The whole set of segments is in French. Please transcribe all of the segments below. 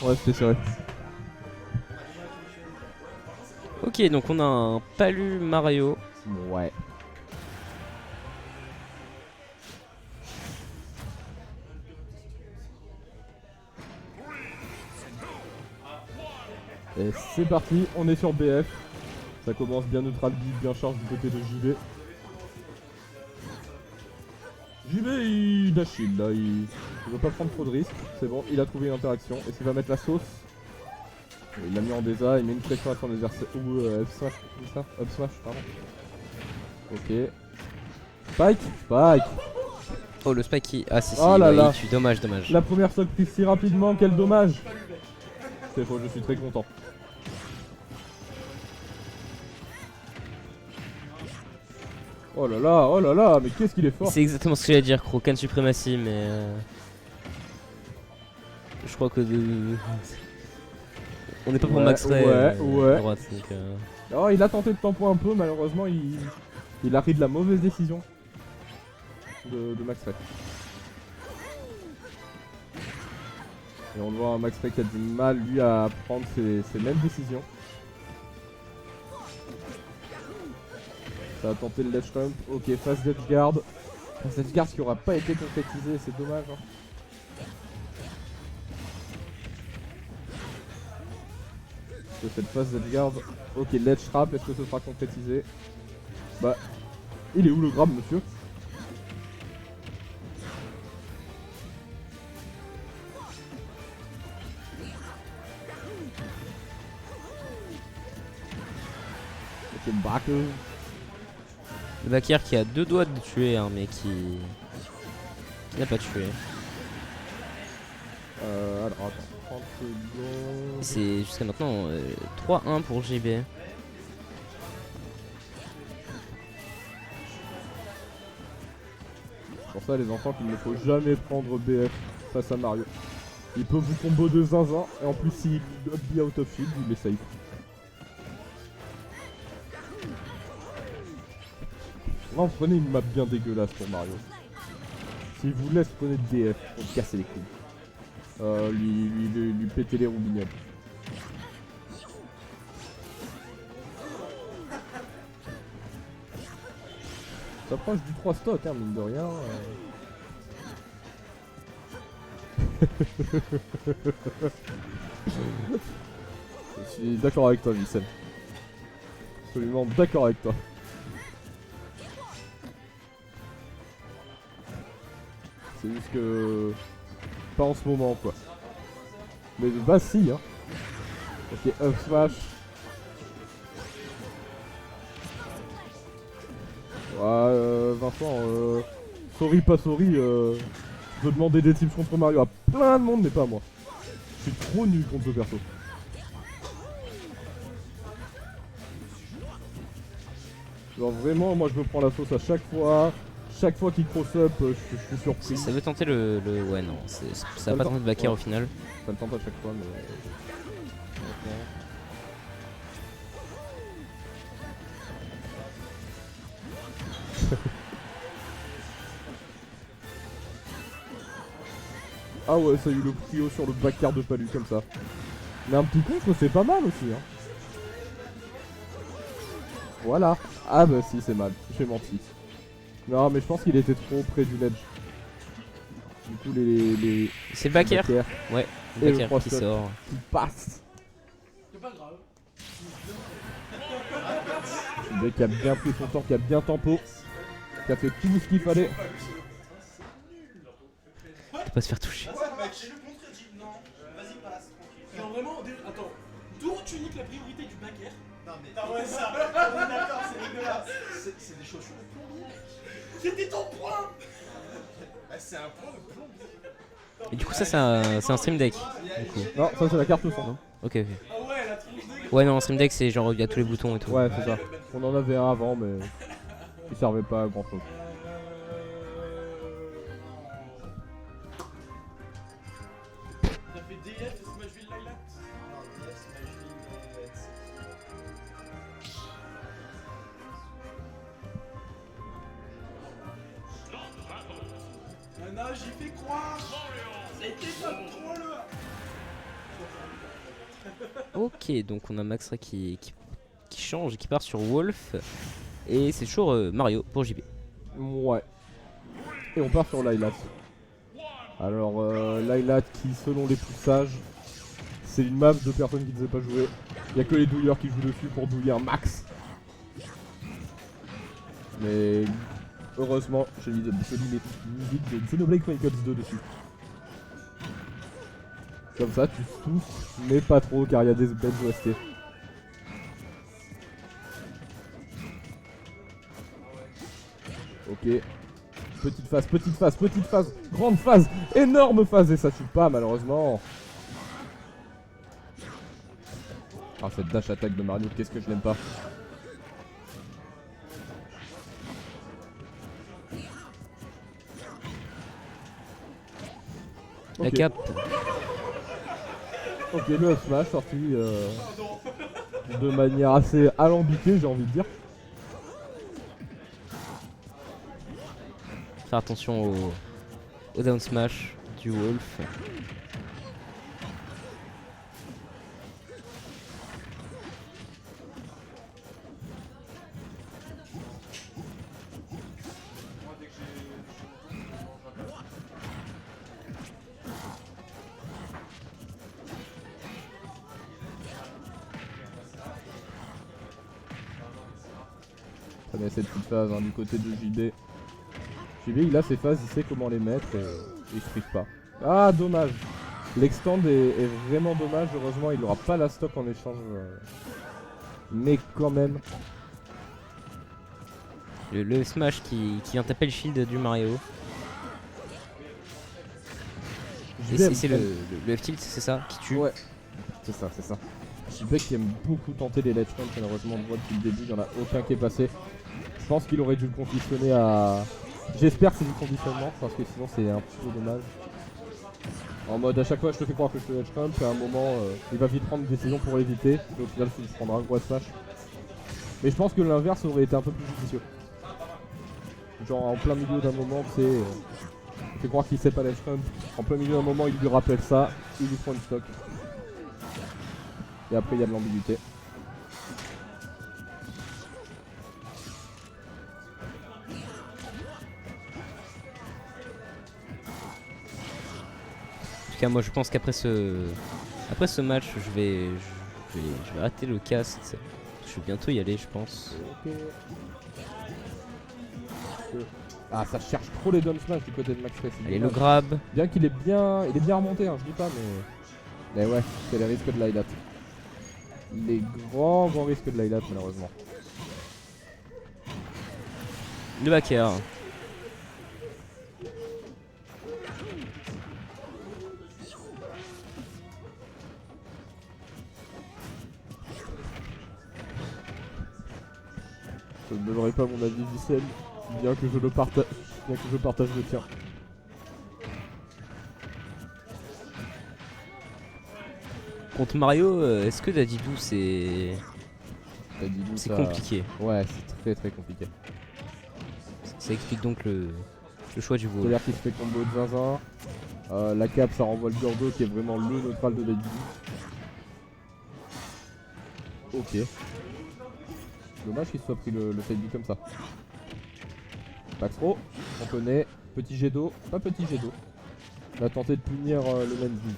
Ouais, c'était serré. Ok, donc on a un Palu Mario. Ouais. Et c'est parti, on est sur BF. Ça commence bien neutral, bien charge du côté de JB. JB il dash shield là, il veut pas prendre trop de risques. C'est bon, il a trouvé une interaction. Est-ce qu'il va mettre la sauce? Il l'a mis en désa, il met une pression à son adversaire. Ou F-smash, c'est ça? Up-smash, pardon. Ok. Spike. Oh, le Spike qui. Ah, si, Oh là ouais, là. il tue. Dommage. La première stock prise si rapidement, quel dommage. C'est faux, je suis très content. Oh là là, mais qu'est-ce qu'il est fort. C'est exactement ce que j'allais dire, Krokan Supremacy, mais. Je crois que. On n'est pas pour Max Ray. Ouais. À droite, donc, Oh, il a tenté de tempo un peu, malheureusement, il a pris de la mauvaise décision de Max Ray. Et on voit un Max Ray qui a du mal, lui, à prendre ses mêmes décisions. Ça a tenté le ledge ramp. Ok, face edge guard. Face edge guard qui aura pas été concrétisé, c'est dommage. Hein. Cette phase edge guard. Ok, ledge trap, est-ce que ce sera concrétisé? Bah, il est où le grab, monsieur? Ok, back. Le Bakir qui a 2 doigts de tuer, hein, mais qui n'a pas tué. Alors attends, 30 secondes. C'est jusqu'à maintenant 3-1 pour JB. C'est pour ça les enfants qu'il ne faut jamais prendre BF face à Mario. Il peut vous combo de zinzin et en plus s'il be out of field, il est safe. Non, prenez une map bien dégueulasse pour Mario. S'il vous laisse, prenez DF pour casser les couilles. Lui péter les roubignoles. Ça approche du 3 stock, hein, mine de rien. Je suis d'accord avec toi, Vicen. Absolument d'accord avec toi. C'est juste que... Pas en ce moment, quoi. Mais de base, si, hein. Ok, up smash. Ouais, Vincent, sorry, pas sorry, je veux demander des tips contre Mario à plein de monde, mais pas à moi. Je suis trop nul contre ce perso. Genre vraiment, moi je me prends la sauce à chaque fois. Chaque fois qu'il cross-up, je suis surpris. Ça veut tenter le... Ouais, non, ça a pas tenté de Bakir au final. Ça le tente à chaque fois, mais... Ah ouais, ça y est, le trio sur le backcard de Palu comme ça. Mais un petit contre, c'est pas mal aussi, hein. Voilà. Ah bah si, c'est mal. J'ai menti. Non, mais je pense qu'il était trop près du ledge. Du coup, les C'est Bakir. Ouais, et Bakir le qui sort. qui passe. C'est pas grave. Le mec qui a bien pris son temps, qui a bien tempo. Qui a fait tout ce qu'il fallait. Faut pas se faire toucher. Ouais, mec, j'ai le contre et dit non, vas-y, passe, tranquille. Non, vraiment, attends, d'où tu niques la priorité du backer? Non, mais. Ah ouais, ça, on est d'accord, c'est dégueulasse. C'est des chaussures de plomb. C'était ton point. C'est un point de plomb. Et du coup, ça, c'est un stream deck. Du coup. Non, ça c'est la carte son. Hein. Ok, ok. Ah ouais, la tronche de. Ouais, non, un stream deck, c'est genre il y a tous les boutons et tout. Ouais, c'est ça. On en avait un avant, mais il servait pas à grand chose. T'as fait DF et Smashville Lilac? Non, DF, Smashville, Nana, j'y fais croire. C'était pas trop le. Ok, donc on a Maxra qui change, qui part sur Wolf. Et c'est toujours Mario pour JB. Ouais. Et on part sur Lylat. Alors Lylat qui selon les plus sages, c'est une map de personnes qui ne savent pas jouer. Il n'y a que les douilleurs qui jouent dessus pour douiller un max. Mais heureusement, j'ai mis des musiques de Xenoblade Chronicles 2 dessus. Comme ça, tu tous, mais pas trop car il y a des belles OST. Ok. Petite phase, grande phase, énorme phase et ça tue pas malheureusement. Ah cette dash attaque de Mario, qu'est-ce que je l'aime pas. La Ok. cap. Ok, le up smash sorti de manière assez alambiquée, j'ai envie de dire. Faire attention au down smash du Wolf. Ça met cette petite phase hein, du côté de JB. JB il a ses phases, il sait comment les mettre et il se prive pas. Ah dommage. L'extend est vraiment dommage, heureusement il n'aura pas la stock en échange. Mais quand même. Le smash qui vient taper le shield du Mario. Et c'est le F-tilt, c'est ça qui tue. Ouais, c'est ça, c'est ça. JB qui aime beaucoup tenter les ledge runs, malheureusement on voit depuis le début, il n'y en a aucun qui est passé. Je pense qu'il aurait dû le conditionner à... J'espère que c'est du conditionnement, parce que sinon c'est un petit peu dommage. En mode à chaque fois je te fais croire que je te ledge run, puis à un moment il va vite prendre une décision pour l'éviter, et au final il se prendra un gros smash. Mais je pense que l'inverse aurait été un peu plus judicieux. Genre en plein milieu d'un moment, tu sais, il fait croire qu'il sait pas ledge run, en plein milieu d'un moment il lui rappelle ça, il lui prend une stock. Et après il y a de l'ambiguïté. En tout cas, moi je pense qu'après ce match, je vais arrêter le cast. Je vais bientôt y aller, je pense. Ok. Ah ça cherche trop les down smash du côté de Max Face. Allez, le grab. Bien qu'il est bien remonté, hein, je dis pas, mais ouais, c'est les risques de l'highlight. Les grands risques de l'highlight malheureusement. Le back air. Je ne donnerai pas mon avis Vicel, bien que je partage le tien. Contre Mario, est-ce que Dadidou c'est Ça... compliqué? Ouais, c'est très compliqué. Ça explique donc le choix du Wolf. C'est-à-dire qu'il se fait combo de zinzin. La cap ça renvoie le Gordo qui est vraiment le neutral de Dadidou. Ok. Dommage qu'il se soit pris le side B comme ça. Pas trop, on connaît. Petit jet d'eau, pas petit jet d'eau. On a tenté de punir le Menzi.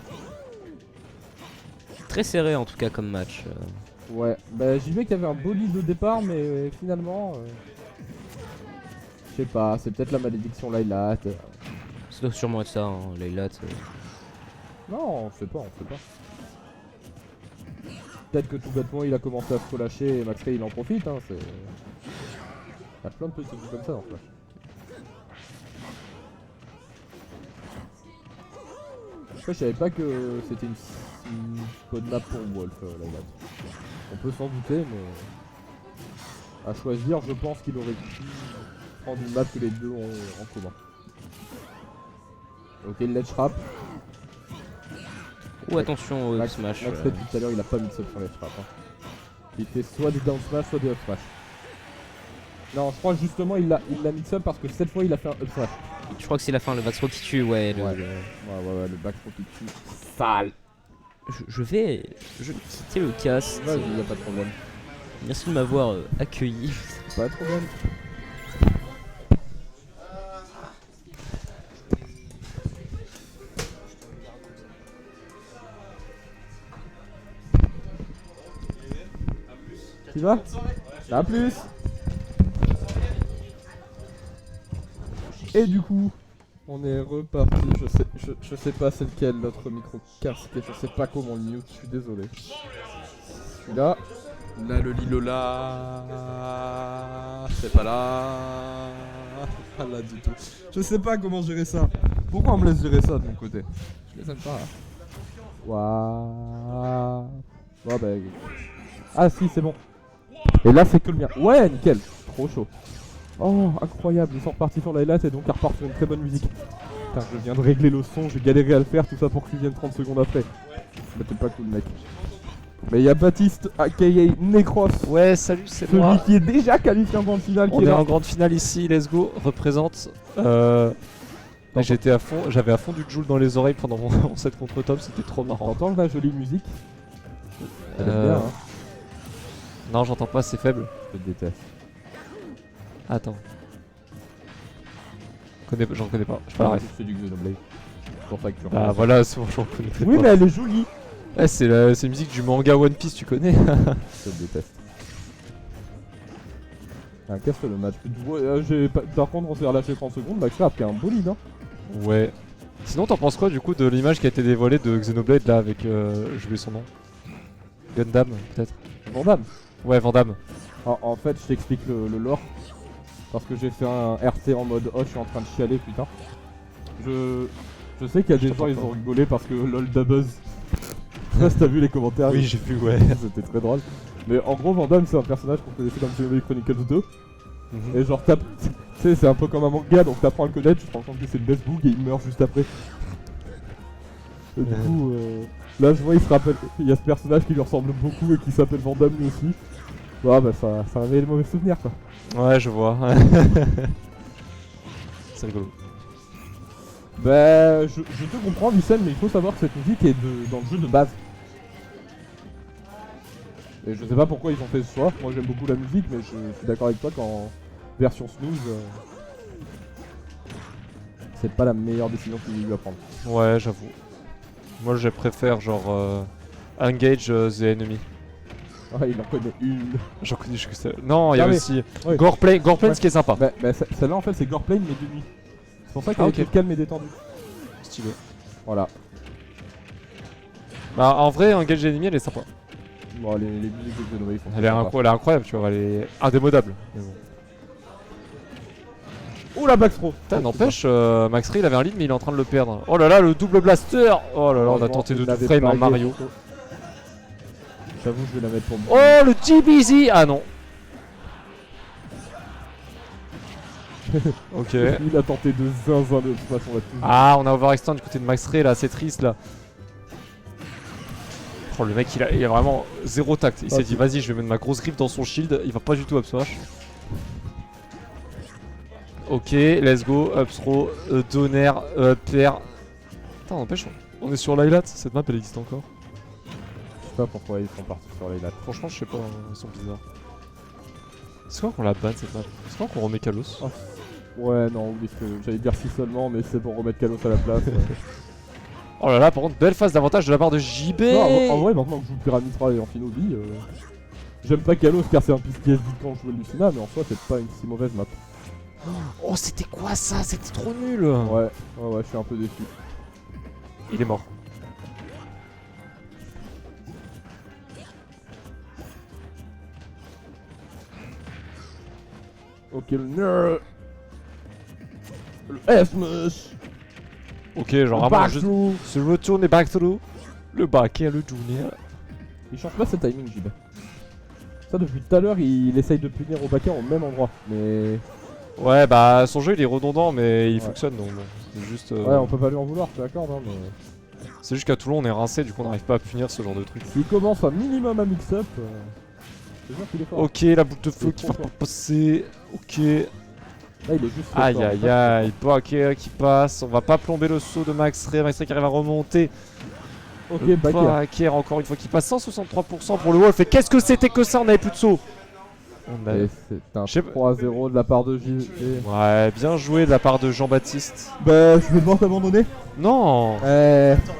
Très serré en tout cas comme match. Ouais, bah JB qui avait un beau lead au départ, mais finalement. Je sais pas, c'est peut-être la malédiction Lylat. Ça doit sûrement être ça, hein, Laylat. Non, on sait pas. Peut-être que tout bêtement il a commencé à se relâcher et Max Ray il en profite. Hein, il y a plein de petits trucs comme ça en fait. Après je savais pas que c'était une bonne map pour Wolf Lylat. On peut s'en douter mais à choisir je pense qu'il aurait pu prendre une map que les deux ont en commun. Ok le ledge trap. Ou attention au Max smash. Ray depuis tout à l'heure il a pas mis de sub sur ledge trap. Hein. Il fait soit des down smash soit des up smash. Non je crois justement il l'a mis de sub parce que cette fois il a fait un up smash. Je crois que c'est la fin, le backthrow qui tue, ouais. Ouais, le back throw qui tue. Sale. je vais quitter le cast. Vas-y, y a pas de problème. Merci de m'avoir accueilli. Pas de problème. Tu vas? A plus. Et du coup, on est reparti. Je sais pas c'est lequel notre micro casque et je sais pas comment le mute. Je suis désolé. Celui-là. Là le Lilola. C'est pas là. Pas là du tout. Je sais pas comment gérer ça. Pourquoi on me laisse gérer ça de mon côté? Je les aime pas. Waouh. Ouais, bah. Ah si c'est bon. Et là c'est que le mien. Ouais nickel. Trop chaud. Oh incroyable. Ils sont repartis sur la highlight et donc ils repartent sur une très bonne musique. Putain je viens de régler le son. J'ai galéré à le faire tout ça pour que tu viennes 30 secondes après. Bah t'es pas cool mec. Mais il y a Baptiste aka Necros. Ouais, salut, c'est Celui moi. qui est déjà qualifié en grande finale. On qui est là. en grande finale ici, let's go, représente. J'étais à fond, j'avais à fond du Joule dans les oreilles pendant mon set contre Tom, c'était trop marrant. T'entends la jolie musique? Elle est Euh, bien, hein. Non, j'entends pas, c'est faible. Je te déteste. Attends. J'en connais pas, je pas la ref. C'est du Xenoblade. C'est pour ça que tu Bah regardes. voilà, c'est bon, j'en connais Oui pas. mais elle est jolie. Ouais, c'est la musique du manga One Piece, tu connais. Je te déteste. Ah, casse le match. Par contre, on s'est relâché 30 secondes. Max a pris un beau lead. Hein. Ouais. Sinon, t'en penses quoi du coup de l'image qui a été dévoilée de Xenoblade là avec. J'ai oublié son nom. Gundam, peut-être. Vandame. Ouais, Vandame. En fait, je t'explique le lore. Parce que j'ai fait un RT en mode oh, je suis en train de chialer, putain. Je sais qu'il y a des gens, ils ont rigolé parce que lol da buzz. Je sais pas si t'as vu les commentaires. Oui, j'ai vu, ouais. C'était très drôle. Mais en gros, Vandame, c'est un personnage qu'on connaissait dans Xenoblade Chronicles 2. Mhm. Et genre, tu sais, c'est un peu comme un manga, donc t'apprends à le connaître, tu te rends compte que c'est le best book et il meurt juste après. Et du coup, là je vois, il se rappelle, il y a ce personnage qui lui ressemble beaucoup et qui s'appelle Vandame lui aussi. Ouais, bah ça réveille le mauvais souvenir quoi. Ouais, je vois. C'est rigolo. Bah, je te comprends, Vicen, mais il faut savoir que cette musique est dans le jeu de base. Et je sais pas pourquoi ils ont fait ce choix. Moi j'aime beaucoup la musique, mais je suis d'accord avec toi qu'en version snooze, c'est pas la meilleure décision qu'il y a eu à prendre. Ouais, j'avoue. Moi, je préfère genre Engage the Enemy. Ah, il en connaît une. J'en connais juste que ça. Non, il y a Ah, mais- aussi ouais. Goreplane, Ouais. ce qui est sympa. Bah celle-là en fait c'est Goreplane mais de nuit. C'est pour ça qu'elle Ah, est ok. toute calme et détendue. Stylé. Voilà. Bah, en vrai, Engage the Enemy, elle est sympa. Bon, les musiques de Xenoblade sont Elle est, elle est incroyable, tu vois, elle est indémodable. Mais bon. Oh la backthrow. Putain, n'empêche, Max Ray, il avait un lead, mais il est en train de le perdre. Oh là là, le double blaster. Oh là là, on a tenté de tout frame en Mario. J'avoue, je vais la mettre pour Oh, le GBZ. Ah non. Ok. Il a tenté de zinzin de toute façon là-dessus. Ah, on a overextend du côté de Max Ray là, c'est triste là. Oh, le mec il a vraiment zéro tact. Il s'est dit vas-y, je vais mettre ma grosse griffe dans son shield. Il va pas du tout up smash. Ok, let's go. Up throw, donner, pair. Putain, n'empêche, on est sur l'highlight. Cette map elle existe encore. Je sais pas pourquoi ils sont partis sur les lattes. Franchement, je sais pas, ils sont bizarres. C'est quoi qu'on la banne cette map? C'est quoi qu'on remet Kalos? Oh. Ouais, non, oublie ce que j'allais dire si seulement, mais c'est pour remettre Kalos à la place. Oh là là, par contre, belle phase d'avantage de la part de JB. Non, en vrai, maintenant que je joue Pyramitra et Amphinobi, j'aime pas Kalos car c'est un PTSD quand je joue Lucina, mais en soi, c'est pas une si mauvaise map. Oh, c'était quoi ça? C'était trop nul. Ouais, je suis un peu déçu. Il est mort. Ok, le nerd. Le S-Mush. Ok, genre vraiment juste se retourner back through. Le back et le junior. Il change pas ce timing, JB. Ça, depuis tout à l'heure, il essaye de punir au backer au même endroit. Mais. Ouais, bah son jeu il est redondant, mais il fonctionne donc bon. C'est juste. Ouais, on peut pas lui en vouloir, je suis d'accord, non, mais. C'est juste qu'à Toulon on est rincé, du coup on n'arrive pas à punir ce genre de truc. S'il commence un minimum à mix-up, c'est sûr qu'il est fort. Ok, la boucle de feu Il est qui va trop pas fort. passer. Ok. Là, il est juste. Aïe fort, aïe aïe, Baker qui passe. On va pas plomber le saut de Max Ray. Max Ray qui arrive à remonter. Ok, Le Baker. Baker, encore une fois, qui passe 163% pour le Wolf. Et qu'est-ce que c'était que ça? On avait plus de saut. On a... Et c'est un Je sais 3-0 de la part de JV. Ouais, bien joué de la part de Jean-Baptiste. Bah, je vais devoir t'abandonner. Non. Attends,